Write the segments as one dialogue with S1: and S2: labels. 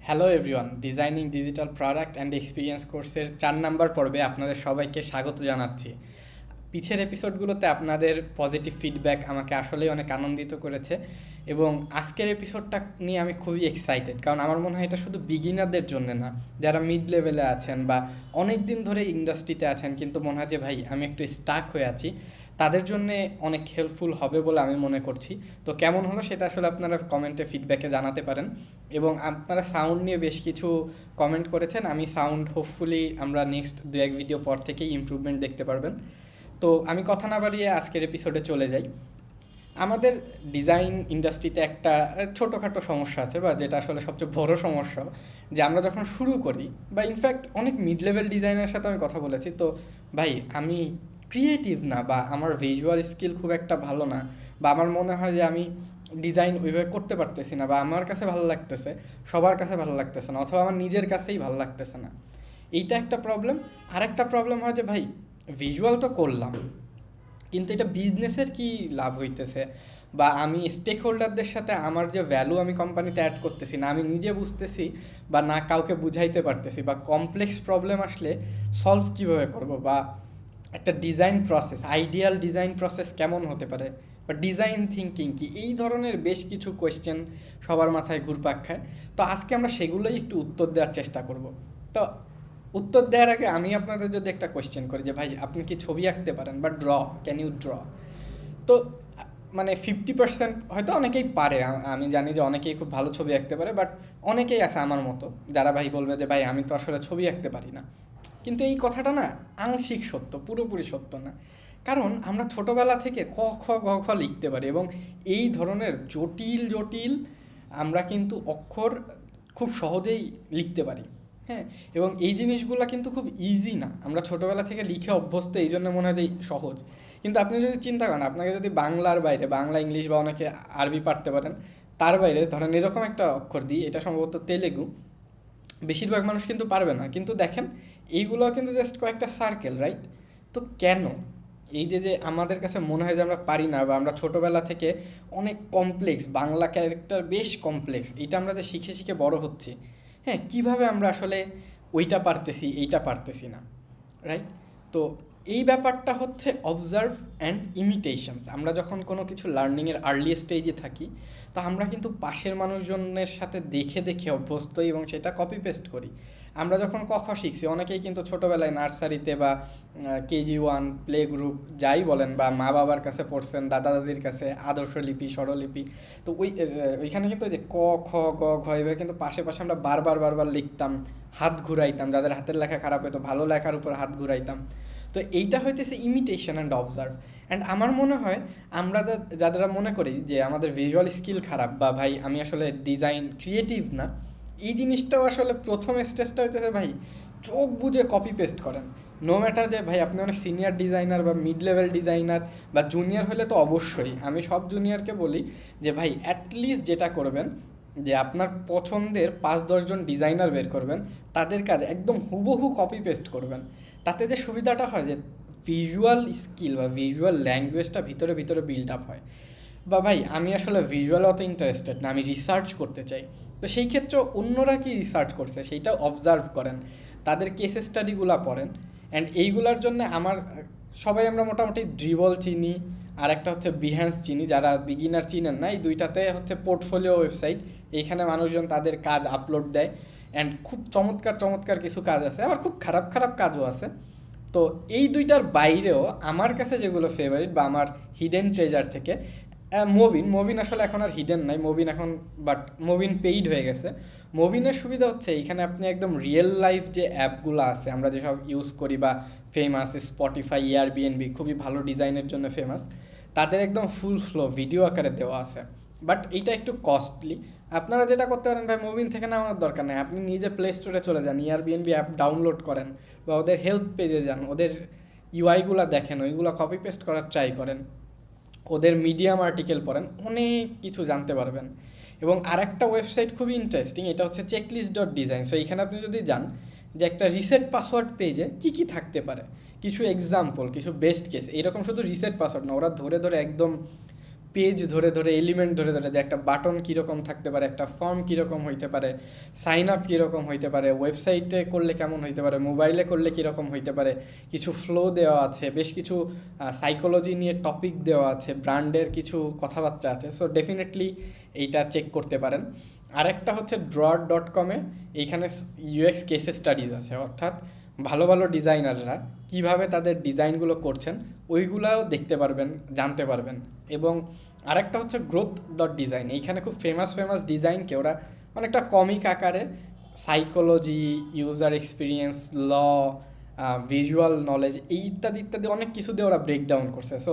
S1: Hello everyone, designing digital product and experience কোর্সের 4 নম্বর পর্বে আপনাদের সবাইকে স্বাগত জানাচ্ছি। পিছের এপিসোডগুলোতে আপনাদের পজিটিভ ফিডব্যাক আমাকে আসলেই অনেক আনন্দিত করেছে এবং আজকের এপিসোডটা নিয়ে আমি খুবই এক্সাইটেড, কারণ আমার মনে হয় এটা শুধু বিগিনারদের জন্য না, যারা মিড লেভেলে আছেন বা অনেক দিন ধরে ইন্ডাস্ট্রিতে আছেন কিন্তু মনে হয় যে ভাই আমি একটু স্টাক হয়ে আছি, তাদের জন্য অনেক হেল্পফুল হবে বলে আমি মনে করছি। তো কেমন হলো সেটা আসলে আপনারা কমেন্টে ফিডব্যাকে জানাতে পারেন। এবং আপনারা সাউন্ড নিয়ে বেশ কিছু কমেন্ট করেছেন, আমি সাউন্ড হোপফুলি আমরা নেক্সট 2-1 ভিডিও পর থেকেই ইমপ্রুভমেন্ট দেখতে পারবেন। তো আমি কথা না বাড়িয়ে আজকের এপিসোডে চলে যাই। আমাদের ডিজাইন ইন্ডাস্ট্রিতে একটা ছোটোখাটো সমস্যা আছে, বা যেটা আসলে সবচেয়ে বড় সমস্যা, যে আমরা যখন শুরু করি বা ইনফ্যাক্ট অনেক মিড লেভেল ডিজাইনের সাথে আমি কথা বলেছি, তো ভাই আমি ক্রিয়েটিভ না, বা আমার ভিজুয়াল স্কিল খুব একটা ভালো না, বা আমার মনে হয় যে আমি ডিজাইন ওইভাবে করতে পারতেছি না, বা আমার কাছে ভালো লাগতেছে, সবার কাছে ভালো লাগতেছে না, অথবা আমার নিজের কাছেই ভালো লাগতেছে না। এইটা একটা প্রবলেম। আরেকটা প্রবলেম হয় যে ভাই ভিজুয়াল তো করলাম, কিন্তু এটা বিজনেসের কি লাভ হইতেছে, বা আমি স্টেক হোল্ডারদের সাথে আমার যে ভ্যালু আমি কোম্পানিতে অ্যাড করতেছি না আমি নিজে বুঝতেছি, বা না কাউকে বুঝাইতে পারতেছি, বা কমপ্লেক্স প্রবলেম আসলে সলভ কীভাবে করব, বা একটা design process, ideal design process কেমন হতে পারে, বা ডিজাইন থিঙ্কিং কি, এই ধরনের বেশ কিছু কোয়েশ্চেন সবার মাথায় ঘুরপাক খায়। তো আজকে আমরা সেগুলোই একটু উত্তর দেওয়ার চেষ্টা করব। তো উত্তর দেওয়ার আগে আমি আপনাদের যদি একটা কোয়েশ্চেন করি যে ভাই আপনি কি ছবি আঁকতে পারেন, বা ক্যান ইউ ড্র? তো মানে 50% হয়তো অনেকেই পারে, আমি জানি যে অনেকেই খুব ভালো ছবি আঁকতে পারে, বাট অনেকেই আছে আমার মতো যারা ভাই বলবে যে ভাই আমি তো আসলে ছবি আঁকতে পারি না। কিন্তু এই কথাটা না আংশিক সত্য, পুরোপুরি সত্য না। কারণ আমরা ছোটোবেলা থেকে ক খ গ ঘ লিখতে পারি, এবং এই ধরনের জটিল জটিল আমরা কিন্তু অক্ষর খুব সহজেই লিখতে পারি। হ্যাঁ, এবং এই জিনিসগুলো কিন্তু খুব ইজি না, আমরা ছোটোবেলা থেকে লিখে অভ্যস্ত, এই জন্য মনে হয় যে সহজ। কিন্তু আপনি যদি চিন্তা করেন, আপনাকে যদি বাংলার বাইরে বাংলা, ইংলিশ বা অনেকে আরবি পারতে পারেন, তার বাইরে ধরেন এরকম একটা অক্ষর দিই, এটা সম্ভবত তেলেগু, বেশিরভাগ মানুষ কিন্তু পারবে না। কিন্তু দেখেন এইগুলো কিন্তু জাস্ট কয়েকটা সার্কেল, রাইট? তো কেন এই যে যে আমাদের কাছে মনে হয় যে আমরা পারি না, বা আমরা ছোটোবেলা থেকে অনেক কমপ্লেক্স, বাংলা ক্যারেক্টার বেশ কমপ্লেক্স, এটা আমরা যে শিখে শিখে বড় হচ্ছি, হ্যাঁ, কিভাবে আমরা আসলে ওইটা পারতেছি এইটা পারতেছি না, রাইট? তো এই ব্যাপারটা হচ্ছে অবজার্ভ অ্যান্ড ইমিটেশনস। আমরা যখন কোনো কিছু লার্নিংয়ের আর্লি স্টেজে থাকি, তো আমরা কিন্তু পাশের মানুষজনের সাথে দেখে দেখে অভ্যস্ত, এবং সেটা কপি পেস্ট করি। আমরা যখন ক খ শিখছি, অনেকেই কিন্তু ছোটোবেলায় নার্সারিতে বা KG1 প্লে গ্রুপ যাই বলেন, বা মা বাবার কাছে পড়ছেন, দাদা দাদির কাছে আদর্শলিপি, স্বরলিপি। তো ওইখানে কিন্তু ওই যে ক খ গ ঘ এভাবে কিন্তু পাশে পাশে আমরা বারবার বারবার লিখতাম, হাত ঘুরাইতাম, যাদের হাতের লেখা খারাপ হতো ভালো লেখার উপর হাত ঘুরাইতাম। তো এইটা হইতেছে ইমিটেশন অ্যান্ড অবজার্ভ। অ্যান্ড আমার মনে হয় আমরা যারা মনে করি যে আমাদের ভিজুয়াল স্কিল খারাপ, বা ভাই আমি আসলে ডিজাইন ক্রিয়েটিভ না, এই জিনিসটাও আসলে প্রথম স্টেজটা হইতেছে ভাই চোখ বুঝে কপি পেস্ট করেন। নো ম্যাটার যে ভাই আপনি অনেক সিনিয়র ডিজাইনার বা মিড লেভেল ডিজাইনার বা জুনিয়র হলে, তো অবশ্যই আমি সব জুনিয়রকে বলি যে ভাই অ্যাটলিস্ট যেটা করবেন, যে আপনার পছন্দের 5-10 জন ডিজাইনার বের করবেন, তাদের কাজ একদম হুবহু কপি পেস্ট করবেন। তাতে যে সুবিধাটা হয় যে ভিজুয়াল স্কিল বা ভিজুয়াল ল্যাঙ্গুয়েজটা ভিতরে ভিতরে বিল্ড আপ হয়। বা ভাই আমি আসলে ভিজুয়াল অত ইন্টারেস্টেড না, আমি রিসার্চ করতে চাই, তো সেই ক্ষেত্রে অন্যরা কি রিসার্চ করছে সেইটা অবজার্ভ করেন, তাদের কেস স্টাডিগুলো পড়েন। অ্যান্ড এইগুলার জন্য আমার সবাই আমরা মোটামুটি ড্রিবল চিনি, আর একটা হচ্ছে বিহ্যান্স চিনি, যারা বিগিনার চিনেন না, এই দুইটাতে হচ্ছে পোর্টফোলিও ওয়েবসাইট, এইখানে মানুষজন তাদের কাজ আপলোড দেয়। অ্যান্ড খুব চমৎকার চমৎকার কিছু কাজ আছে, আবার খুব খারাপ খারাপ কাজও আছে। তো এই দুইটার বাইরেও আমার কাছে যেগুলো ফেভারিট বা আমার হিডেন ট্রেজার থেকে, মবিন আসলে এখন আর হিডেন নাই, মবিন এখন, বাট মবিন পেইড হয়ে গেছে। মবিনের সুবিধা হচ্ছে এখানে আপনি একদম রিয়েল লাইফ যে অ্যাপগুলো আছে আমরা যেসব ইউজ করি বা ফেমাস, স্পটিফাই, এয়ারবিএনবি খুবই ভালো ডিজাইনের জন্য ফেমাস, তাদের একদম ফুল ফ্লো ভিডিও আকারে দেওয়া আছে। বাট এইটা একটু কস্টলি। আপনারা যেটা করতে পারেন ভাই, মুভিন থেকে নেওয়ার দরকার নেই, আপনি নিজে প্লে স্টোরে চলে যান, এয়ারবিএনবি অ্যাপ ডাউনলোড করেন, বা ওদের হেল্প পেজে যান, ওদের ইউআইগুলো দেখেন, ওইগুলো কপি পেস্ট করার ট্রাই করেন, ওদের মিডিয়াম আর্টিকেল পড়েন, অনেক কিছু জানতে পারবেন। এবং আরেকটা ওয়েবসাইট খুবই ইন্টারেস্টিং, এটা হচ্ছে চেকলিস্ট.ডিজাইন। সো এইখানে আপনি যদি যান, যে একটা রিসেট পাসওয়ার্ড পেজে কী কী থাকতে পারে, কিছু এক্সাম্পল, কিছু বেস্ট কেস, এইরকম শুধু রিসেট পাসওয়ার্ড না, ওরা ধরে ধরে একদম পেজ ধরে ধরে, এলিমেন্ট ধরে ধরে, যে একটা বাটন কীরকম থাকতে পারে, একটা ফর্ম কীরকম হইতে পারে, সাইন আপ কীরকম হইতে পারে, ওয়েবসাইটে করলে কেমন হইতে পারে, মোবাইলে করলে কীরকম হইতে পারে, কিছু ফ্লো দেওয়া আছে, বেশ কিছু সাইকোলজি নিয়ে টপিক দেওয়া আছে, ব্র্যান্ডের কিছু কথাবার্তা আছে। সো ডেফিনেটলি এইটা চেক করতে পারেন। আরেকটা হচ্ছে drawer.com-এ, এইখানে ইউএক্স কেস স্টাডিজ আছে, অর্থাৎ ভালো ভালো ডিজাইনাররা কীভাবে তাদের ডিজাইনগুলো করছেন ওইগুলাও দেখতে পারবেন, জানতে পারবেন। এবং আরেকটা হচ্ছে growth.design, এইখানে খুব ফেমাস ডিজাইনকে ওরা অনেকটা কমিক আকারে সাইকোলজি, ইউজার এক্সপিরিয়েন্স, ল, ভিজুয়াল নলেজ, এই ইত্যাদি ইত্যাদি অনেক কিছু দিয়ে ওরা ব্রেকডাউন করছে। সো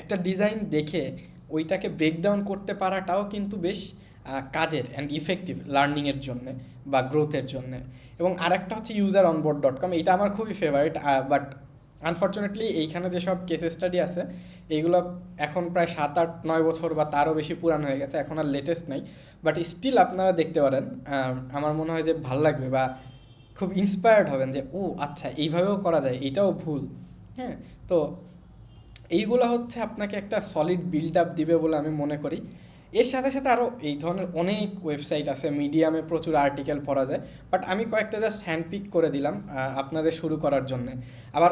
S1: একটা ডিজাইন দেখে ওইটাকে ব্রেকডাউন করতে পারাটাও কিন্তু বেশ কাজের অ্যান্ড ইফেক্টিভ লার্নিংয়ের জন্যে বা গ্রোথের জন্যে। এবং আরেকটা হচ্ছে useronboard.com, এইটা আমার খুবই ফেভারিট, বাট আনফর্চুনেটলি এইখানে যেসব কেস স্টাডি আছে এইগুলো এখন প্রায় 7-8-9 বছর বা তারও বেশি পুরানো হয়ে গেছে, এখন আর লেটেস্ট নাই। বাট স্টিল আপনারা দেখতে পারেন, আমার মনে হয় যে ভালো লাগবে বা খুব ইন্সপায়ার্ড হবেন যে ও আচ্ছা এইভাবেও করা যায়, এটাও ভুল। হ্যাঁ, তো এইগুলো হচ্ছে আপনাকে একটা সলিড বিল্ড আপ দিবে বলে আমি মনে করি। এর সাথে সাথে আরও এই ধরনের অনেক ওয়েবসাইট আছে, মিডিয়ামে প্রচুর আর্টিকেল পড়া যায়, বাট আমি কয়েকটা জাস্ট হ্যান্ডপিক করে দিলাম আপনাদের শুরু করার জন্যে। আবার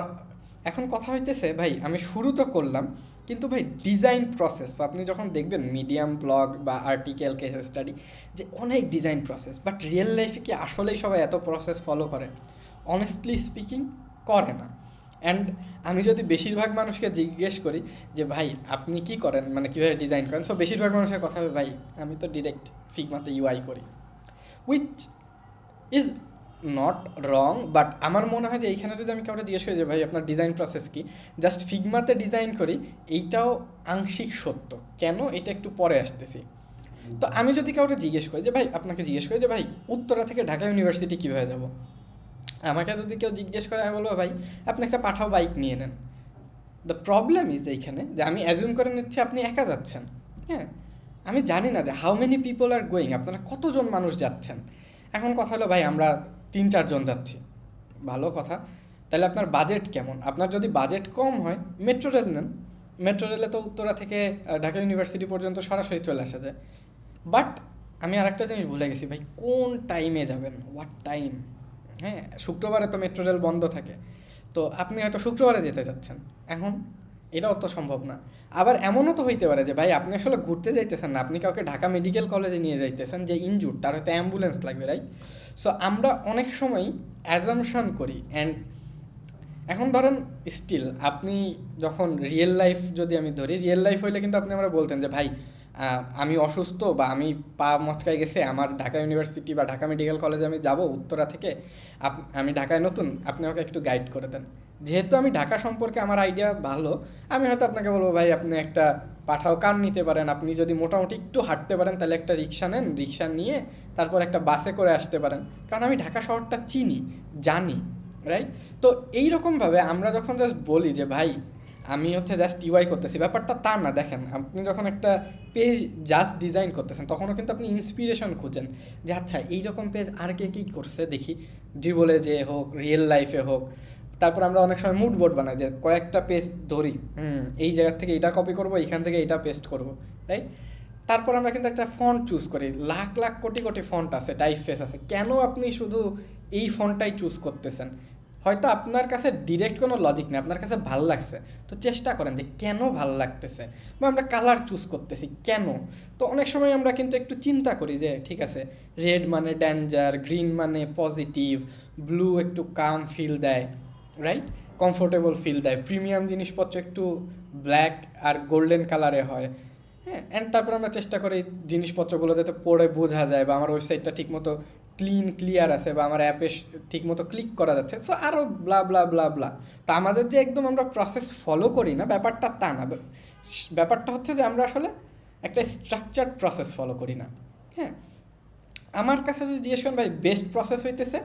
S1: এখন কথা হইতেছে ভাই আমি শুরু তো করলাম, কিন্তু ভাই ডিজাইন প্রসেস, আপনি যখন দেখবেন মিডিয়াম, ব্লগ বা আর্টিকেল, কেস স্টাডি, যে অনেক ডিজাইন প্রসেস, বাট রিয়েল লাইফে কি আসলেই সবাই এত প্রসেস ফলো করে? অনেস্টলি স্পিকিং করে না। অ্যান্ড আমি যদি বেশিরভাগ মানুষকে জিজ্ঞেস করি যে ভাই আপনি কি করেন, মানে কীভাবে ডিজাইন করেন, সো বেশিরভাগ মানুষের কথা হবে ভাই আমি তো ডিরেক্ট ফিগমাতে ইউআই করি, which is not wrong. But আমার মনে হয় যে এইখানে যদি আমি কাউকে জিজ্ঞেস করি যে ভাই আপনার ডিজাইন প্রসেস কি, জাস্ট ফিগমাতে ডিজাইন করি, এইটাও আংশিক সত্য। কেন, এটা একটু পরে আসতেছি। তো আমি যদি কাউকে জিজ্ঞেস করি যে ভাই, আপনাকে জিজ্ঞেস করি যে ভাই উত্তরা থেকে ঢাকা ইউনিভার্সিটি কীভাবে যাব, আমাকে যদি কেউ জিজ্ঞেস করে আমি বলবো ভাই আপনি একটা পাঠাও বাইক নিয়ে নেন। দ্য প্রবলেম ইজ এইখানে যে আমি অ্যাজিউম করে নিচ্ছি আপনি একা যাচ্ছেন। হ্যাঁ, আমি জানি না যে how many people are going, আপনারা কতজন মানুষ যাচ্ছেন। এখন কথা হলো ভাই আমরা 3-4 জন যাচ্ছি, ভালো কথা, তাহলে আপনার বাজেট কেমন? আপনার যদি বাজেট কম হয় মেট্রো রেল নেন, মেট্রো রেলে তো উত্তরা থেকে ঢাকা ইউনিভার্সিটি পর্যন্ত সরাসরি চলে আসা যায়। বাট আমি আরেকটা জিনিস ভুলে গেছি ভাই, কোন টাইমে যাবেন, হোয়াট টাইম। হ্যাঁ, শুক্রবারে তো মেট্রো রেল বন্ধ থাকে, তো আপনি হয়তো শুক্রবারে যেতে চাচ্ছেন, এখন এটাও তো সম্ভব না। আবার এমনও তো হইতে পারে যে ভাই আপনি আসলে ঘুরতে যাইতেছেন না, আপনি কাউকে ঢাকা মেডিকেল কলেজে নিয়ে যাইতেছেন যে ইনজুর, তার হয়তো অ্যাম্বুলেন্স লাগবে, রাইট? সো আমরা অনেক সময় অ্যাজামশন করি। অ্যান্ড এখন ধরেন স্টিল আপনি যখন রিয়েল লাইফ যদি আমি ধরি, রিয়েল লাইফ হইলে কিন্তু আপনি আমরা বলতেন যে ভাই আমি অসুস্থ বা আমি পা মচকায় গেছে, আমার ঢাকা ইউনিভার্সিটি বা ঢাকা মেডিকেল কলেজে আমি যাব উত্তরা থেকে, আমি ঢাকায় নতুন, আপনি আমাকে একটু গাইড করে দেন। যেহেতু আমি ঢাকা সম্পর্কে আমার আইডিয়া ভালো, আমি হয়তো আপনাকে বলবো ভাই আপনি একটা পাঠাও কার নিতে পারেন, আপনি যদি মোটামুটি একটু হাঁটতে পারেন তাহলে একটা রিক্সা নেন, রিক্সা নিয়ে তারপর একটা বাসে করে আসতে পারেন, কারণ আমি ঢাকা শহরটা চিনি, জানি, রাইট? তো এইরকমভাবে আমরা যখন জাস্ট বলি যে ভাই আমি হচ্ছে জাস্ট ইউআই করতেছি, ব্যাপারটা তা না। দেখেন আপনি যখন একটা পেজ জাস্ট ডিজাইন করতেছেন তখনও কিন্তু আপনি ইন্সপিরেশন খুঁজেন যে আচ্ছা এইরকম পেজ আর কে কী করছে দেখি, ড্রিবলে যে হোক, রিয়েল লাইফে হোক। তারপর আমরা অনেক সময় মুড বোর্ড বানাই যে কয়েকটা পেজ ধরি, এই জায়গার থেকে এইটা কপি করবো, এইখান থেকে এইটা পেস্ট করবো, রাইট? তারপর আমরা কিন্তু একটা ফন্ট চুজ করি, লাখ লাখ কোটি কোটি ফন্ট আছে, টাইপফেস আছে, কেন আপনি শুধু এই ফন্টটাই চুজ করতেছেন? হয়তো আপনার কাছে ডিরেক্ট কোনো লজিক নেই, আপনার কাছে ভাল লাগছে, তো চেষ্টা করেন যে কেন ভাল লাগতেছে। বা আমরা কালার চুজ করতেছি কেন, তো অনেক সময় আমরা কিন্তু একটু চিন্তা করি যে ঠিক আছে রেড মানে ডেঞ্জার, গ্রিন মানে পজিটিভ, ব্লু একটু কাম ফিল দেয়, রাইট, কমফোর্টেবল ফিল দেয়, প্রিমিয়াম জিনিসপত্র একটু ব্ল্যাক আর গোল্ডেন কালারে হয়। হ্যাঁ, অ্যান্ড তারপর আমরা চেষ্টা করি জিনিসপত্রগুলো যাতে পড়ে বোঝা যায়, বা আমার ওয়েবসাইটটা ঠিকমতো ক্লিয়ার আছে, বা আমার অ্যাপে ঠিকমতো ক্লিক করা যাচ্ছে, সো আরও ব্লা ব্লা ব্লা ব্লা। তা আমাদের যে একদম আমরা প্রসেস ফলো করি না, ব্যাপারটা তা না। ব্যাপারটা হচ্ছে যে আমরা আসলে একটা স্ট্রাকচার্ড প্রসেস ফলো করি না। হ্যাঁ, আমার কাছে যদি জিজ্ঞেস করেন ভাই বেস্ট প্রসেস হইতেছে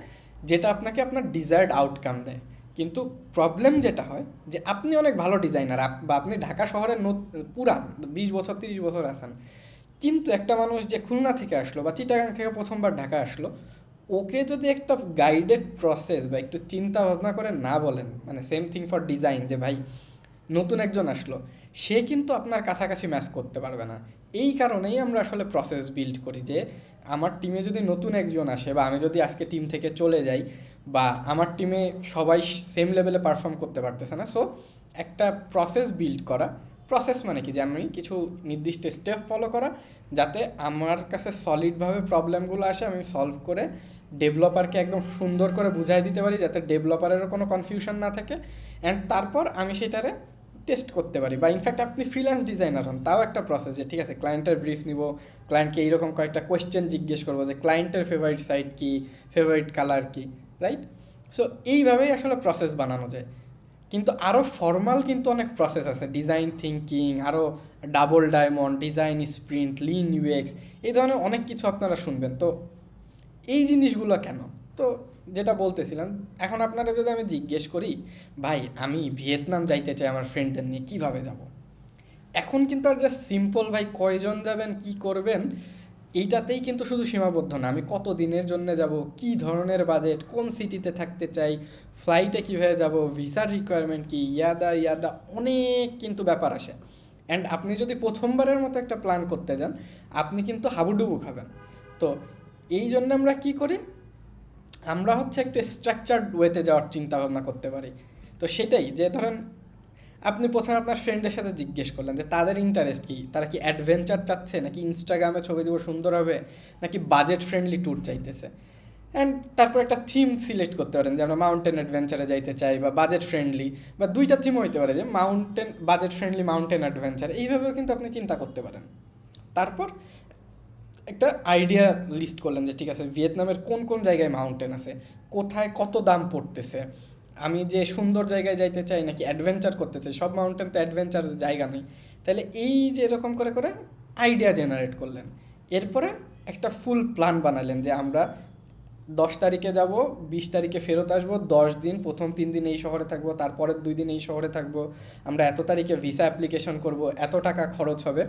S1: যেটা আপনাকে আপনার ডিজায়ার্ড আউটকাম দেয়। কিন্তু প্রবলেম যেটা হয় যে আপনি অনেক ভালো ডিজাইনার, বা আপনি ঢাকা শহরের পুরান 20 বছর 30 বছর আছেন, কিন্তু একটা মানুষ যে খুলনা থেকে আসলো বা চিটাগাং থেকে প্রথমবার ঢাকা আসলো, ওকে যদি একটা গাইডেড প্রসেস বা একটু চিন্তা ভাবনা করে না বলেন, মানে সেম থিং ফর ডিজাইন, যে ভাই নতুন একজন আসলো, সে কিন্তু আপনার কাছাকাছি ম্যাচ করতে পারবে না। এই কারণেই আমরা আসলে প্রসেস বিল্ড করি যে আমার টিমে যদি নতুন একজন আসে বা আমি যদি আজকে টিম থেকে চলে যাই বা আমার টিমে সবাই সেম লেভেলে পারফর্ম করতে পারতেছে না, সো একটা প্রসেস বিল্ড করা। প্রসেস মানে কি, যে আমি কিছু নির্দিষ্ট স্টেপ ফলো করা যাতে আমার কাছে সলিডভাবে প্রবলেমগুলো আসে, আমি সলভ করে ডেভেলপারকে একদম সুন্দর করে বুঝাই দিতে পারি যাতে ডেভেলপারেরও কোনো কনফিউশন না থাকে, অ্যান্ড তারপর আমি সেটারে টেস্ট করতে পারি। বা ইনফ্যাক্ট আপনি ফ্রিল্যান্স ডিজাইনার হন, তাও একটা প্রসেস যে ঠিক আছে ক্লায়েন্টের ব্রিফ নিব, ক্লায়েন্টকে এইরকম কয়েকটা কোয়েশ্চেন জিজ্ঞেস করবো যে ক্লায়েন্টের ফেভারিট সাইট কী, ফেভারিট কালার কী, রাইট? সো এইভাবেই আসলে প্রসেস বানানো যায়। কিন্তু আরও ফর্মাল কিন্তু অনেক প্রসেস আছে, ডিজাইন থিঙ্কিং, আরও double diamond, design sprint, lean UX, এই ধরনের অনেক কিছু আপনারা শুনবেন। তো এই জিনিসগুলো কেন? তো যেটা বলতেছিলাম, এখন আপনারা যদি আমি জিজ্ঞেস করি ভাই আমি ভিয়েতনাম যাইতে চাই আমার ফ্রেন্ডদের নিয়ে, কীভাবে যাব? এখন কিন্তু আর জাস্ট সিম্পল ভাই কয়জন যাবেন কী করবেন এইটাতেই কিন্তু শুধু সীমাবদ্ধ না। আমি কত দিনের জন্য যাব, কি ধরনের বাজেট, কোন সিটিতে থাকতে চাই, ফ্লাইটে কীভাবে যাব, ভিসার রিকোয়ারমেন্ট কি, ইয়াদা ইয়াদা অনেক কিন্তু ব্যাপার আসে। অ্যান্ড আপনি যদি প্রথমবারের মতো একটা প্ল্যান করতে যান, আপনি কিন্তু হাবুডুবু খাবেন। তো এই জন্য আমরা কী করি, আমরা হচ্ছে একটু স্ট্রাকচার্ড ওয়েতে যাওয়ার চিন্তা ভাবনা করতে পারি। তো সেটাই, যে ধরেন আপনি প্রথমে আপনার ফ্রেন্ডের সাথে জিজ্ঞেস করলেন যে তাদের ইন্টারেস্ট কী, তারা কি অ্যাডভেঞ্চার চাচ্ছে, নাকি ইনস্টাগ্রামে ছবি দেবো সুন্দর হবে, নাকি বাজেট ফ্রেন্ডলি ট্যুর চাইতেছে। অ্যান্ড তারপর একটা থিম সিলেক্ট করতে পারেন যে আমরা মাউন্টেন অ্যাডভেঞ্চারে যাইতে চাই বা বাজেট ফ্রেন্ডলি, বা দুইটা থিমও হইতে পারে যে mountain, budget friendly mountain adventure, এইভাবেও কিন্তু আপনি চিন্তা করতে পারেন। তারপর একটা আইডিয়া লিস্ট করলেন যে ঠিক আছে ভিয়েতনামের কোন কোন জায়গায় মাউন্টেন আছে, কোথায় কত দাম পড়তেছে, আমি যে সুন্দর জায়গায় যাইতে চাই নাকি অ্যাডভেঞ্চার করতে চাই, সব মাউন্টেন তো অ্যাডভেঞ্চার জায়গা নেই। তাহলে এই যে এরকম করে করে আইডিয়া জেনারেট করলেন, এরপরে একটা ফুল প্ল্যান বানালেন যে আমরা 10 তারিখে যাব, 20 তারিখে ফেরত আসবো, 10 দিন, প্রথম 3 দিন এই শহরে থাকবো, তারপরের 2 দিন এই শহরে থাকবো, আমরা এত তারিখে ভিসা অ্যাপ্লিকেশন করব, এত টাকা খরচ হবে,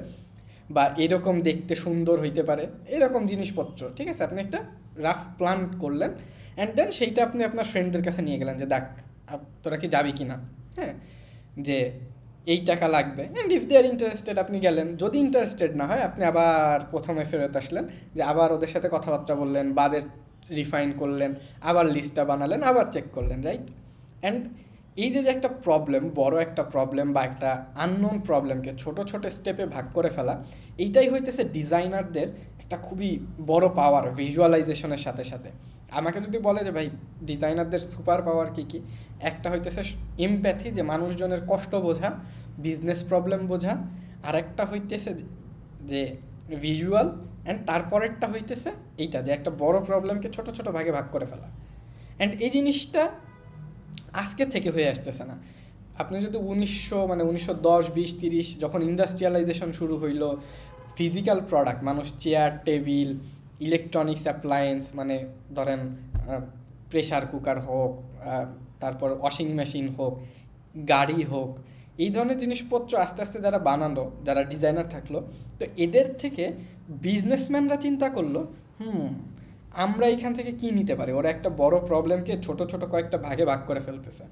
S1: বা এরকম দেখতে সুন্দর হইতে পারে, এরকম জিনিসপত্র। ঠিক আছে, আপনি একটা রাফ প্ল্যান করলেন, অ্যান্ড দেন সেইটা আপনি আপনার ফ্রেন্ডদের কাছে নিয়ে গেলেন যে দেখ তোরা কি যাবি কি না, হ্যাঁ, যে এই টাকা লাগবে, and if they are interested আপনি গেলেন, যদি ইন্টারেস্টেড না হয় আপনি আবার প্রথমে ফেরত আসলেন, যে আবার ওদের সাথে কথাবার্তা বললেন, বাজেট রিফাইন করলেন, আবার লিস্টটা বানালেন, আবার চেক করলেন, রাইট? অ্যান্ড এই যে একটা প্রবলেম, বড় একটা প্রবলেম বা একটা আননোন প্রবলেমকে ছোট ছোট স্টেপে ভাগ করে ফেলা, এইটাই হইতেছে ডিজাইনারদের একটা খুবই বড় পাওয়ার ভিজুয়ালাইজেশনের সাথে সাথে। আমাকে যদি বলে যে ভাই ডিজাইনারদের সুপার পাওয়ার কী কী, একটা হইতেছে এমপ্যাথি, যে মানুষজনের কষ্ট বোঝা, বিজনেস প্রবলেম বোঝা, আর একটা হইতেছে যে ভিজুয়াল, অ্যান্ড তারপরেরটা হইতেছে এইটা যে একটা বড় প্রবলেমকে ছোট ছোট ভাগে ভাগ করে ফেলা। অ্যান্ড এই জিনিসটা আজকে থেকে হয়ে আসতেছে না। আপনি যদি 1910, 20, 30 যখন ইন্ডাস্ট্রিয়ালাইজেশন শুরু হইলো, ফিজিক্যাল প্রোডাক্ট, মানুষ চেয়ার টেবিল, ইলেকট্রনিক্স অ্যাপ্লায়েন্স, মানে ধরেন প্রেশার কুকার হোক, তারপর ওয়াশিং মেশিন হোক, গাড়ি হোক, এই ধরনের জিনিসপত্র আস্তে আস্তে যারা বানালো, যারা ডিজাইনার থাকলো, তো এদের থেকে বিজনেসম্যানরা চিন্তা করলো আমরা এখান থেকে কী নিতে পারি। ওরা একটা বড় প্রবলেমকে ছোট ছোট কয়েকটা ভাগে ভাগ করে ফেলতেছে।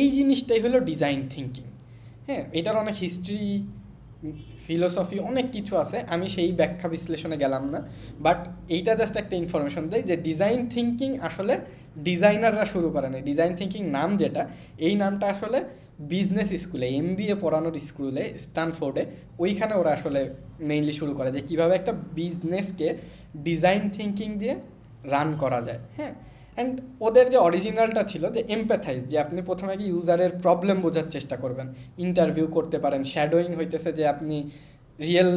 S1: এই জিনিসটাই হলো ডিজাইন থিঙ্কিং। হ্যাঁ, এটার অনেক হিস্ট্রি, ফিলোসফি, অনেক কিছু আছে, আমি সেই ব্যাখ্যা বিশ্লেষণে গেলাম না, বাট এইটা জাস্ট একটা ইনফরমেশন দেয় যে ডিজাইন থিঙ্কিং আসলে ডিজাইনাররা শুরু করে না। ডিজাইন থিঙ্কিং নাম যেটা, এই নামটা আসলে বিজনেস স্কুলে, এমবিএ পড়ানোর স্কুলে, স্ট্যানফোর্ডে, ওইখানে ওরা আসলে মেইনলি শুরু করে যে কীভাবে একটা বিজনেসকে ডিজাইন থিঙ্কিং দিয়ে রান করা যায়। হ্যাঁ, অ্যান্ড ওদের যে অরিজিনালটা ছিল যে এমপ্যাথাইজ, যে আপনি প্রথমে কি ইউজারের প্রবলেম বোঝার চেষ্টা করবেন, ইন্টারভিউ করতে পারেন। শ্যাডোয়িং হইতেছে যে আপনি রিয়েল,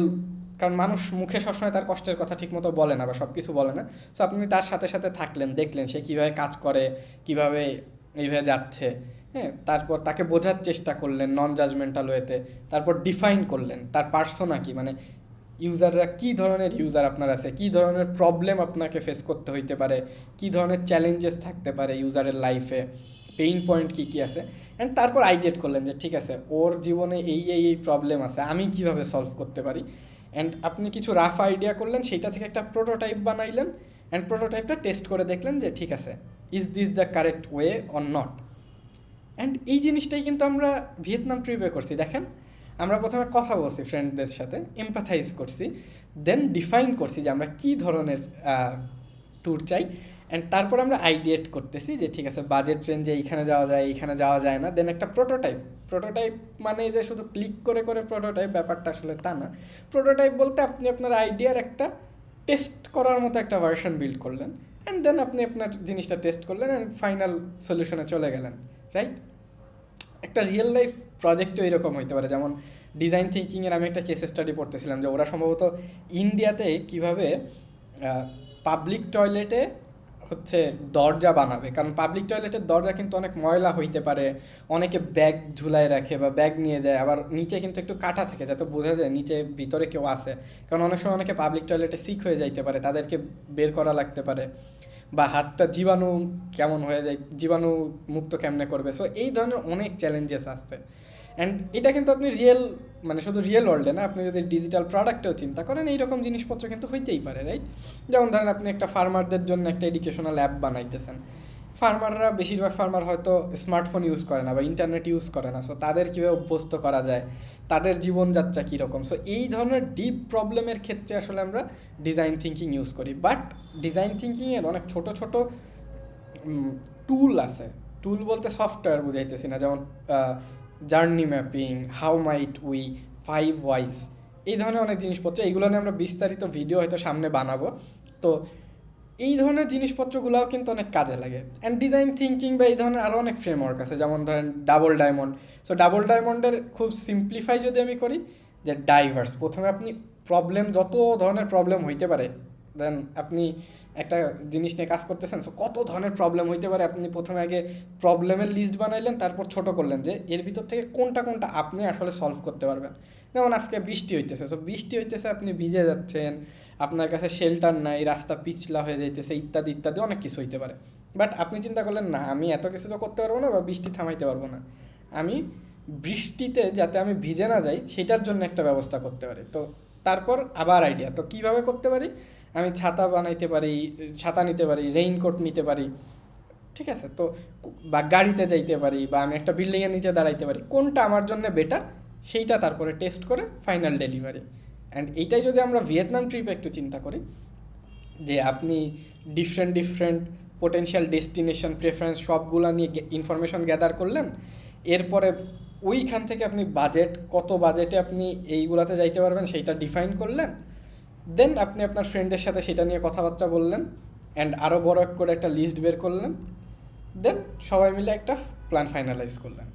S1: কারণ মানুষ মুখে সবসময় তার কষ্টের কথা ঠিকমতো বলে না বা সব কিছু বলে না, সো আপনি তার সাথে সাথে থাকলেন, দেখলেন সে কীভাবে কাজ করে, কীভাবে এইভাবে যাচ্ছে, হ্যাঁ, তারপর তাকে বোঝার চেষ্টা করলেন নন জাজমেন্টাল ওয়েতে, তারপর ডিফাইন করলেন তার পার্সোনা কি, মানে ইউজাররা কী ধরনের ইউজার আপনার আছে, কী ধরনের প্রবলেম আপনাকে ফেস করতে হইতে পারে, কী ধরনের চ্যালেঞ্জেস থাকতে পারে ইউজারের লাইফে, পেইন পয়েন্ট কী কী আছে, অ্যান্ড তারপর আইডেন্ট করলেন যে ঠিক আছে ওর জীবনে এই প্রবলেম আছে, আমি কিভাবে সলভ করতে পারি। অ্যান্ড আপনি কিছু রাফ আইডিয়া করলেন, সেইটা থেকে একটা প্রোটোটাইপ বানাইলেন, অ্যান্ড প্রোটোটাইপটা টেস্ট করে দেখলেন যে ঠিক আছে is this the correct way or not. And এই জিনিসটাই কিন্তু আমরা ভিয়েতনাম ট্রিপে করছি। দেখেন আমরা প্রথমে কথা বলছি ফ্রেন্ডদের সাথে, এমপ্যাথাইজ করছি, দেন ডিফাইন করছি যে আমরা কী ধরনের ট্যুর চাই, অ্যান্ড তারপর আমরা আইডিয়েট করতেছি যে ঠিক আছে বাজেট রেঞ্জে এইখানে যাওয়া যায়, এইখানে যাওয়া যায় না। দেন একটা প্রোটোটাইপ মানে যে শুধু ক্লিক করে করে প্রোটোটাইপ, ব্যাপারটা আসলে তা না। প্রোটোটাইপ বলতে আপনি আপনার আইডিয়ার একটা টেস্ট করার মতো একটা ভার্সন বিল্ড করলেন, অ্যান্ড দেন আপনি আপনার জিনিসটা টেস্ট করলেন অ্যান্ড ফাইনাল সলিউশনে চলে গেলেন, রাইট? একটা রিয়েল লাইফ প্রজেক্টও এরকম হইতে পারে। যেমন ডিজাইন থিঙ্কিংয়ের আমি একটা কেস স্টাডি পড়তেছিলাম যে ওরা সম্ভবত ইন্ডিয়াতে কীভাবে পাবলিক টয়লেটে হচ্ছে দরজা বানাবে, কারণ পাবলিক টয়লেটের দরজা কিন্তু অনেক ময়লা হইতে পারে, অনেকে ব্যাগ ঝুলায় রাখে বা ব্যাগ নিয়ে যায়, আবার নিচে কিন্তু একটু কাটা থাকে যাতে বোঝা যায় নিচে ভিতরে কেউ আছে, কারণ অনেক সময় অনেকে পাবলিক টয়লেটে সিক হয়ে যাইতে পারে, তাদেরকে বের করা লাগতে পারে, বা হাতটা জীবাণু কেমন হয়ে যায়, জীবাণু মুক্ত কেমনে করবে। সো এই ধরনের অনেক চ্যালেঞ্জেস আসছে, অ্যান্ড এটা কিন্তু আপনি মানে শুধু রিয়েল ওয়ার্ল্ডে না, আপনি যদি ডিজিটাল প্রোডাক্টেও চিন্তা করেন এইরকম জিনিসপত্র কিন্তু হইতেই পারে, রাইট? যেমন ধরেন আপনি একটা ফার্মারদের জন্য একটা এডুকেশনাল অ্যাপ বানাইতেছেন। বেশিরভাগ ফার্মার হয়তো স্মার্টফোন ইউজ করে না বা ইন্টারনেট ইউজ করে না, সো তাদের কীভাবে অভ্যস্ত করা যায়, তাদের জীবনযাত্রা কীরকম। সো এই ধরনের ডিপ প্রবলেমের ক্ষেত্রে আসলে আমরা ডিজাইন থিঙ্কিং ইউজ করি। বাট ডিজাইন থিঙ্কিংয়ের অনেক ছোট ছোট টুল আছে। টুল বলতে সফটওয়্যার বুঝাইতেছি না, যেমন journey mapping, how might we, 5 whys, এই ধরনের অনেক জিনিসপত্র, এইগুলো নিয়ে আমরা বিস্তারিত ভিডিও হয়তো সামনে বানাবো। তো এই ধরনের জিনিসপত্রগুলোও কিন্তু অনেক কাজে লাগে। অ্যান্ড ডিজাইন থিঙ্কিং বা এই ধরনের আরও অনেক ফ্রেমওয়ার্ক আছে, যেমন ধরেন ডাবল ডায়মন্ড। সো ডাবল ডায়মন্ডের খুব সিম্পলিফাই যদি আমি করি, যে ডাইভার্স, প্রথমে আপনি যত ধরনের প্রবলেম হইতে পারে, দেন আপনি একটা জিনিস নিয়ে কাজ করতেছেন, সো কত ধরনের প্রবলেম হইতে পারে, আপনি প্রথমে আগে প্রবলেমের লিস্ট বানাইলেন, তারপর ছোট করলেন যে এর ভিতর থেকে কোনটা কোনটা আপনি আসলে সলভ করতে পারবেন। যেমন আজকে বৃষ্টি হইতেছে, সো বৃষ্টি হইতেছে, আপনি ভিজে যাচ্ছেন, আপনার কাছে শেল্টার নাই, রাস্তা পিছলা হয়ে যাইতেছে, ইত্যাদি ইত্যাদি অনেক কিছু হইতে পারে। বাট আপনি চিন্তা করলেন না, আমি এত কিছু তো করতে পারবো না বা বৃষ্টি থামাইতে পারবো না, আমি বৃষ্টিতে যাতে আমি ভিজে না যাই সেটার জন্য একটা ব্যবস্থা করতে পারি। তো তারপর আবার আইডিয়া, তো কীভাবে করতে পারি, আমি ছাতা বানাইতে পারি, ছাতা নিতে পারি, রেইনকোট নিতে পারি, ঠিক আছে? তো বা গাড়িতে যাইতে পারি, বা আমি একটা বিল্ডিংয়ের নিচে দাঁড়াইতে পারি, কোনটা আমার জন্য বেটার সেইটা তারপরে টেস্ট করে ফাইনাল ডেলিভারি। অ্যান্ড এইটাই যদি আমরা ভিয়েতনাম ট্রিপে একটু চিন্তা করি, যে আপনি ডিফারেন্ট পোটেনশিয়াল ডেস্টিনেশন প্রেফারেন্স সবগুলো নিয়ে ইনফরমেশন গ্যাদার করলেন, এরপরে ওইখান থেকে আপনি কত বাজেটে আপনি এইগুলাতে যাইতে পারবেন সেইটা ডিফাইন করলেন, দেন আপনি আপনার ফ্রেন্ডদের সাথে সেটা নিয়ে কথাবার্তা বললেন, অ্যান্ড আরও বড় করে একটা লিস্ট বের করলেন, দেন সবাই মিলে একটা প্ল্যান ফাইনালাইজ করলেন।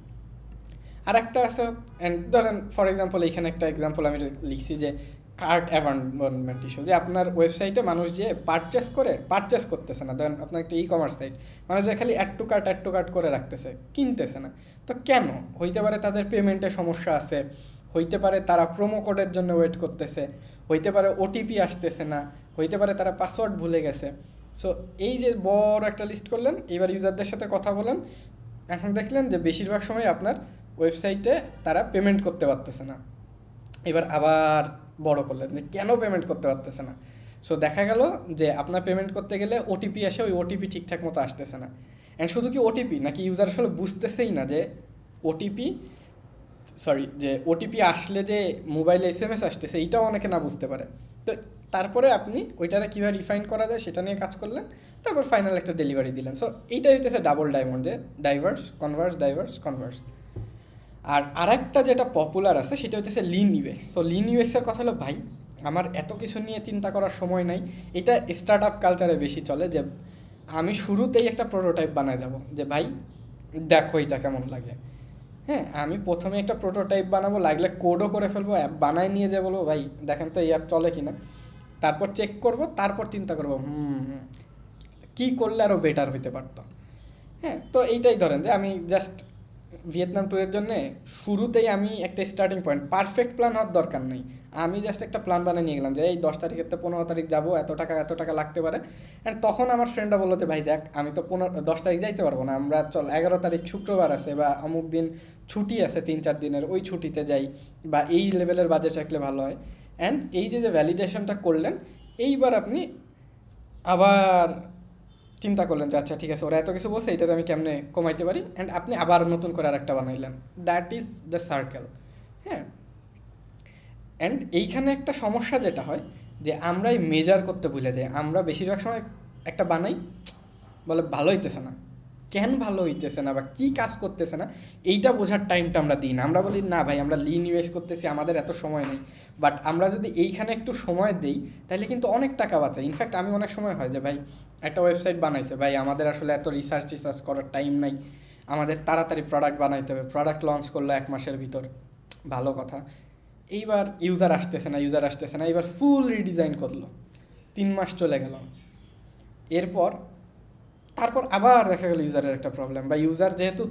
S1: আর একটা আছে, অ্যান্ড ধরেন ফর এক্সাম্পল এইখানে একটা এক্সাম্পল আমি লিখছি যে কার্ট অ্যাবান্ডনমেন্ট ইস্যু, যে আপনার ওয়েবসাইটে মানুষ যে পারচেস করতেছে না, ধরেন আপনার একটা কমার্স সাইট, মানুষ যে খালি অ্যাড টু কার্ট করে রাখতেছে, কিনতেছে না। তো কেন? হইতে পারে তাদের পেমেন্টে সমস্যা আছে, হইতে পারে তারা প্রোমো কোডের জন্য ওয়েট করতেছে, হইতে পারে ওটিপি আসতেছে না, হইতে পারে তারা পাসওয়ার্ড ভুলে গেছে। সো এই যে বড় একটা লিস্ট করলেন, এবার ইউজারদের সাথে কথা বলেন, এখন দেখলেন যে বেশিরভাগ সময় আপনার ওয়েবসাইটে তারা পেমেন্ট করতে পারতেছে না। এবার আবার বড় করলেন যে কেন পেমেন্ট করতে পারতেছে না। সো দেখা গেল যে আপনার পেমেন্ট করতে গেলে ওটিপি আসে, ওই ওটিপি ঠিকঠাক মতো আসতেছে না। অ্যান্ড শুধু কি ওটিপি নাকি, ইউজার আসলে বুঝতেছেই না যে ওটিপি আসলে যে মোবাইলে SMS আসতেছে, এইটাও অনেকে না বুঝতে পারে। তো তারপরে আপনি ওইটারে কীভাবে রিফাইন করা যায় সেটা নিয়ে কাজ করলেন, তারপর ফাইনাল একটা ডেলিভারি দিলেন। সো এইটাই হইতেছে ডাবল ডায়মন্ড, যে ডাইভার্স। আর আরেকটা যেটা পপুলার আছে সেটা হচ্ছে লিন ইউএক্স। সো লিন ইউএক্সের কথা হলো, ভাই আমার এত কিছু নিয়ে চিন্তা করার সময় নাই। এটা স্টার্ট আপ কালচারে বেশি চলে, যে আমি শুরুতেই একটা প্রোটোটাইপ বানায় যাব, যে ভাই দেখো এটা কেমন লাগে। হ্যাঁ, আমি প্রথমে একটা প্রোটোটাইপ বানাবো, লাগলে কোডও করে ফেলবো, অ্যাপ বানায় নিয়ে যে বলবো ভাই দেখেন তো এই অ্যাপ চলে কি না, তারপর চেক করব, তারপর চিন্তা করবো কী করলে আরও বেটার হইতে পারতো। হ্যাঁ, তো এইটাই ধরেন যে আমি জাস্ট ভিয়েতনাম ট্যুরের জন্যে শুরুতেই আমি একটা স্টার্টিং পয়েন্ট, পারফেক্ট প্ল্যান হওয়ার দরকার নেই, আমি জাস্ট একটা প্ল্যান বানিয়ে নিয়ে গেলাম যে এই 10 তারিখের তো 15 তারিখ যাবো, এত টাকা লাগতে পারে। অ্যান্ড তখন আমার ফ্রেন্ডরা বললো যে ভাই দেখ আমি তো 10 তারিখ যাইতে পারবো না, আমরা চল 11 তারিখ শুক্রবার আছে বা অমুক দিন ছুটি আছে 3-4 দিনের, ওই ছুটিতে যাই, বা এই লেভেলের বাজেট রাখলে ভালো হয়। অ্যান্ড এই যে ভ্যালিডেশনটা করলেন, এইবার আপনি আবার চিন্তা করলেন যে আচ্ছা ঠিক আছে ওরা এত কিছু বলছে, এটাতে আমি কেমনে কমাইতে পারি, অ্যান্ড আপনি আবার নতুন করে আরেকটা বানাইলেন। That is the circle. হ্যাঁ, অ্যান্ড এইখানে একটা সমস্যা যেটা হয় যে আমরাই মেজার করতে ভুলে যাই। আমরা বেশিরভাগ সময় একটা বানাই, বলে ভালো হইতেছে না, কেন ভালো হইতেছে না বা কী কাজ করতেছে না, এইটা বোঝার টাইমটা আমরা দিই না। আমরা বলি না ভাই আমরা লিন ইনভেস্ট করতেছি, আমাদের এত সময় নেই। বাট আমরা যদি এইখানে একটু সময় দিই তাহলে কিন্তু অনেক টাকা বাঁচে। ইনফ্যাক্ট আমি অনেক সময় হয় যে ভাই একটা ওয়েবসাইট বানাইছে, ভাই আমাদের আসলে এত রিসার্চ করার টাইম নাই, আমাদের তাড়াতাড়ি প্রোডাক্ট বানাইতে হবে, প্রোডাক্ট লঞ্চ করলো 1 মাসের ভিতর, ভালো কথা। এইবার ইউজার আসতেছে না, এবার ফুল রিডিজাইন করলো, 3 মাস চলে গেল। এরপর তারপর আবার দেখা গেল ইউজারের একটা প্রবলেম, বা ইউজার যেহেতু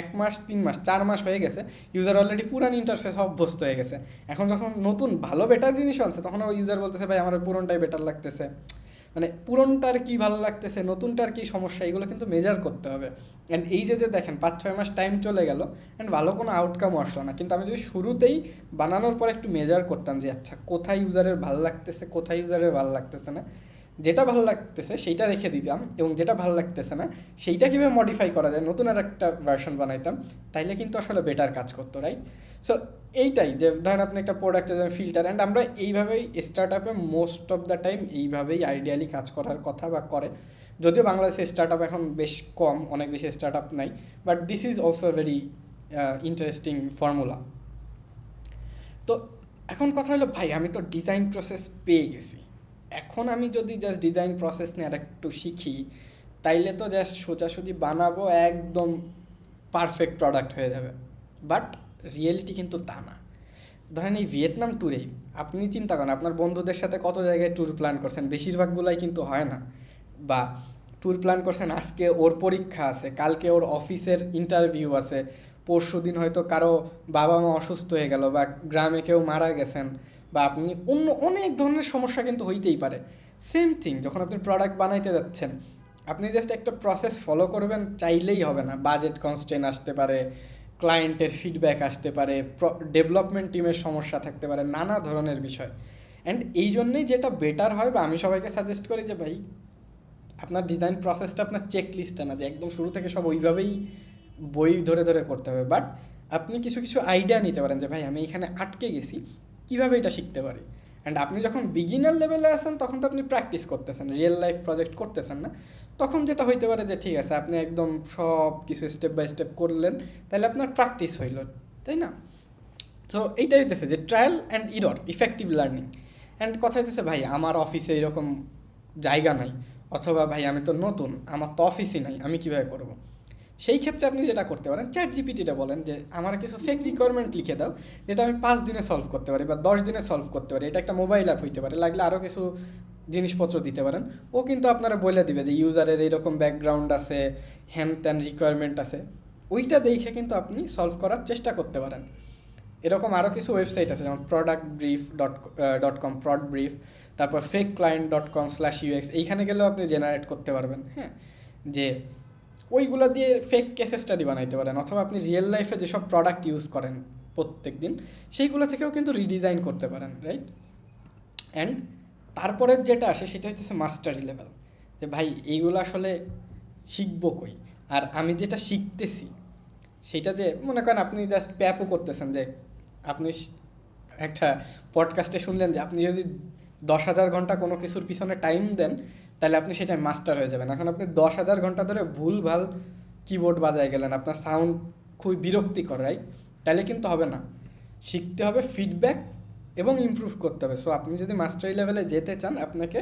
S1: 1 মাস 3 মাস 4 মাস হয়ে গেছে, ইউজার অলরেডি পুরান ইন্টারফেস অভ্যস্ত হয়ে গেছে। এখন যখন নতুন ভালো বেটার জিনিস আনছে তখন ওই ইউজার বলতেছে ভাই আমার পুরনটাই বেটার লাগতেছে। মানে পুরনটার কি ভালো লাগতেছে, নতুনটার কি সমস্যা, এগুলো কিন্তু মেজার করতে হবে। অ্যান্ড এই যে দেখেন 5-6 মাস টাইম চলে গেল অ্যান্ড ভালো কোনো আউটকামও আসলো না। কিন্তু আমি যদি শুরুতেই বানানোর পর একটু মেজার করতাম যে আচ্ছা কোথায় ইউজারের ভালো লাগতেছে, কোথায় ইউজারের ভালো লাগতেছে না, যেটা ভালো লাগতেছে সেইটা রেখে দিতাম এবং যেটা ভালো লাগতেছে না সেইটা কীভাবে মডিফাই করা যায়, নতুন আর একটা ভার্সন বানাইতাম, তাইলে কিন্তু আসলে বেটার কাজ করতো, রাইট? সো এইটাই যে ধরেন আপনি একটা প্রোডাক্টে যেমন ফিল্টার, অ্যান্ড আমরা এইভাবেই স্টার্ট আপে মোস্ট অফ দ্য টাইম এইভাবেই আইডিয়ালি কাজ করার কথা বা করে। যদিও বাংলাদেশে স্টার্ট আপ এখন বেশ কম, অনেক বেশি স্টার্ট আপ নাই, but this is also very interesting formula. তো এখন কথা হলো ভাই আমি তো ডিজাইন প্রসেস পেয়ে গেছি, এখন আমি যদি জাস্ট ডিজাইন প্রসেস নিয়ে আর একটু শিখি তাইলে তো জাস্ট সোজাসুজি বানাবো, একদম পারফেক্ট প্রোডাক্ট হয়ে যাবে। বাট রিয়েলিটি কিন্তু তা না। ধরেন এই ভিয়েতনাম ট্যুরেই আপনি চিন্তা করেন আপনার বন্ধুদের সাথে কত জায়গায় ট্যুর প্ল্যান করছেন, বেশিরভাগগুলাই কিন্তু হয় না। বা ট্যুর প্ল্যান করছেন, আজকে ওর পরীক্ষা আছে, কালকে ওর অফিসের ইন্টারভিউ আছে, পরশু দিন হয়তো কারো বাবা মা অসুস্থ হয়ে গেল, বা গ্রামে কেউ মারা গেছেন, বা আপনি অন্য অনেক ধরনের সমস্যা কিন্তু হইতেই পারে। সেম থিং যখন আপনি প্রোডাক্ট বানাইতে যাচ্ছেন, আপনি জাস্ট একটা প্রসেস ফলো করবেন চাইলেই হবে না। বাজেট কনস্ট্রেন্ট আসতে পারে, ক্লায়েন্টের ফিডব্যাক আসতে পারে, ডেভেলপমেন্ট টিমের সমস্যা থাকতে পারে, নানা ধরনের বিষয়। অ্যান্ড এই জন্যেই যেটা বেটার হয়, বা আমি সবাইকে সাজেস্ট করি যে ভাই আপনার ডিজাইন প্রসেসটা আপনার চেক লিস্টে না যে একদম শুরু থেকে সব ওইভাবেই বই ধরে ধরে করতে হবে, বাট আপনি কিছু কিছু আইডিয়া নিতে পারেন যে ভাই আমি এখানে আটকে গেছি, কীভাবে এটা শিখতে পারি। অ্যান্ড আপনি যখন বিগিনার লেভেলে আসেন তখন তো আপনি প্র্যাকটিস করতেছেন, রিয়েল লাইফ প্রজেক্ট করতেছেন না, তখন যেটা হইতে পারে যে ঠিক আছে আপনি একদম সব কিছু স্টেপ বাই স্টেপ করলেন, তাহলে আপনার প্র্যাকটিস হইল, তাই না? সো এইটাই হইতেছে যে trial and error effective learning. And কথা হইতেছে ভাই আমার অফিসে এরকম জায়গা নাই, অথবা ভাই আমি তো নতুন, আমার তো অফিসই নাই, আমি কীভাবে করবো? সেই ক্ষেত্রে আপনি যেটা করতে পারেন, চ্যাট জিপিটিটা বলেন যে আমার কিছু ফেক রিকোয়ারমেন্ট লিখে দাও যেটা আমি 5 দিনে সলভ করতে পারি বা 10 দিনে সলভ করতে পারি। এটা একটা মোবাইল অ্যাপ হইতে পারে, লাগলে আরও কিছু জিনিসপত্র দিতে পারেন। ও কিন্তু আপনারা বলে দিবে যে ইউজারের এইরকম ব্যাকগ্রাউন্ড আছে, হ্যান ত্যান রিকোয়ারমেন্ট আছে, ওইটা দেখে কিন্তু আপনি সলভ করার চেষ্টা করতে পারেন। এরকম আরও কিছু ওয়েবসাইট আছে যেমন productbrief.com, প্রড ব্রিফ, তারপর fakeclient.com/ux, এইখানে গেলেও আপনি জেনারেট করতে পারবেন। হ্যাঁ, যে ওইগুলো দিয়ে ফেক কেস স্টাডি বানাইতে পারেন, অথবা আপনি রিয়েল লাইফে যেসব প্রোডাক্ট ইউজ করেন প্রত্যেক দিন সেইগুলো থেকেও কিন্তু রিডিজাইন করতে পারেন, রাইট? অ্যান্ড তারপরে যেটা আসে সেটা হচ্ছে মাস্টারি লেভেল, যে ভাই এইগুলো আসলে শিখবো কই, আর আমি যেটা শিখতেছি সেটা যে মনে করেন আপনি জাস্ট প্যাপও করতেছেন, যে আপনি একটা পডকাস্টে শুনলেন যে আপনি যদি 10,000 ঘন্টা কোনো কিছুর পিছনে টাইম দেন তাহলে আপনি সেটাই মাস্টার হয়ে যাবেন। এখন আপনি 10,000 ঘন্টা ধরে ভুলভাল কিবোর্ড বাজায় গেলেন, আপনার সাউন্ড খুবই বিরক্তিকর, রাইট? তাহলে কিন্তু হবে না, শিখতে হবে ফিডব্যাক এবং ইমপ্রুভ করতে হবে। সো আপনি যদি মাস্টারি লেভেলে যেতে চান আপনাকে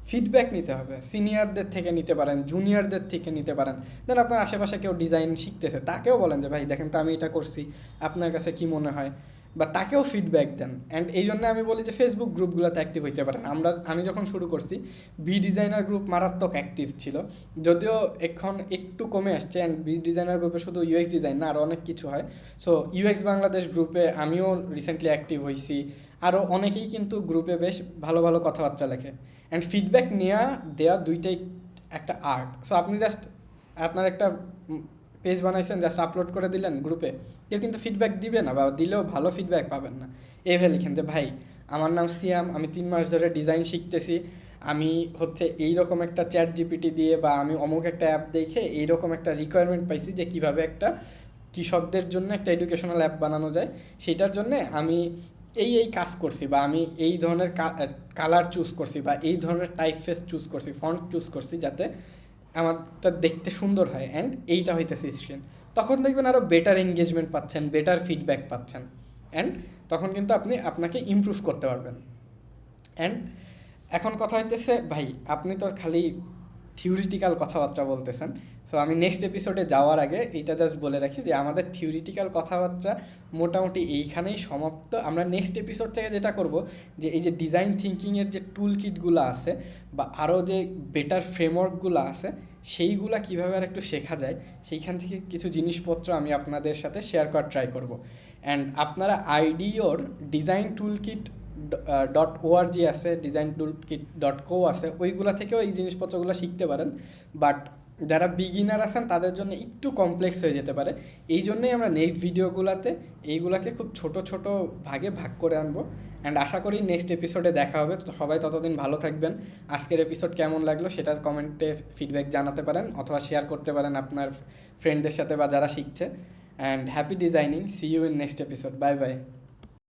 S1: ফিডব্যাক নিতে হবে, সিনিয়রদের থেকে নিতে পারেন, জুনিয়রদের থেকে নিতে পারেন। দেন আপনার আশেপাশে কেউ ডিজাইন শিখতেছে তাকেও বলেন যে ভাই দেখেন তো আমি এটা করছি, আপনার কাছে কি মনে হয়, বা তাকেও ফিডব্যাক দেন। অ্যান্ড এই জন্য আমি বলি যে ফেসবুক গ্রুপগুলোতে অ্যাক্টিভ হইতে পারেন। আমি যখন শুরু করছি বি ডিজাইনার গ্রুপ মারাত্মক অ্যাক্টিভ ছিল, যদিও এখন একটু কমে আসছে। অ্যান্ড বি ডিজাইনার গ্রুপে শুধু ইউএক্স ডিজাইন না, আরও অনেক কিছু হয়। সো ইউএক্স বাংলাদেশ গ্রুপে আমিও রিসেন্টলি অ্যাক্টিভ হয়েছি, আরও অনেকেই কিন্তু গ্রুপে বেশ ভালো ভালো কথাবার্তা লেখে। অ্যান্ড ফিডব্যাক নেওয়া দেওয়া দুইটাই একটা আর্ট। সো আপনি জাস্ট আপনার একটা পেজ বানাইছেন, জাস্ট আপলোড করে দিলেন গ্রুপে, কেউ কিন্তু ফিডব্যাক দিবে না, বা দিলেও ভালো ফিডব্যাক পাবেন না। এভাবে লিখেন যে ভাই আমার নাম সিয়াম, আমি 3 মাস ধরে ডিজাইন শিখতেছি, আমি এইরকম একটা চ্যাট জিপিটি দিয়ে বা আমি অমুক একটা অ্যাপ দেখে এইরকম একটা রিকোয়ারমেন্ট পাইছি যে কীভাবে একটা কৃষকদের জন্য একটা এডুকেশনাল অ্যাপ বানানো যায়, সেটার জন্য আমি এই কাজ করছি, বা আমি এই ধরনের কালার চুজ করছি, বা এই ধরনের টাইপ ফেস চুজ করছি, ফন্ট চুজ করছি, যাতে আমারটা দেখতে সুন্দর হয়, অ্যান্ড এইটা হইতেছে স্ক্রিন। তখন দেখবেন আরও বেটার এঙ্গেজমেন্ট পাচ্ছেন, বেটার ফিডব্যাক পাচ্ছেন, অ্যান্ড তখন কিন্তু আপনি আপনাকে ইমপ্রুভ করতে পারবেন। অ্যান্ড এখন কথা হইতেছে ভাই, আপনি তো খালি থিওরিটিক্যাল কথাবার্তা বলতেছেন। সো আমি নেক্সট এপিসোডে যাওয়ার আগে এইটা জাস্ট বলে রাখি যে আমাদের থিওরিটিক্যাল কথাবার্তা মোটামুটি এইখানেই সমাপ্ত। আমরা নেক্সট এপিসোড থেকে যেটা করব, যে এই যে ডিজাইন থিঙ্কিংয়ের যে টুল কিটগুলো আছে, বা আরও যে বেটার ফ্রেমওয়ার্কগুলো আছে, সেইগুলা কীভাবে আর একটু শেখা যায়, সেইখান থেকে কিছু জিনিসপত্র আমি আপনাদের সাথে শেয়ার করার ট্রাই করব। অ্যান্ড আপনারা আইডিওর ডিজাইন টুল কিট .org আছে, ডিজাইন টুল কিট .co আছে, ওইগুলা থেকেও এই জিনিসপত্রগুলো শিখতে পারেন। বাট যারা বিগিনার আছেন তাদের জন্য একটু কমপ্লেক্স হয়ে যেতে পারে। এই জন্যই আমরা নেক্সট ভিডিওগুলোতে এইগুলাকে খুব ছোট ছোট ভাগে ভাগ করে আনবো। অ্যান্ড আশা করি নেক্সট এপিসোডে দেখা হবে। তো সবাই ততদিন ভালো থাকবেন। আজকের এপিসোড কেমন লাগলো সেটা কমেন্টে ফিডব্যাক জানাতে পারেন, অথবা শেয়ার করতে পারেন আপনার ফ্রেন্ডদের সাথে বা যারা শিখছে। And happy designing, see you in next episode, bye by.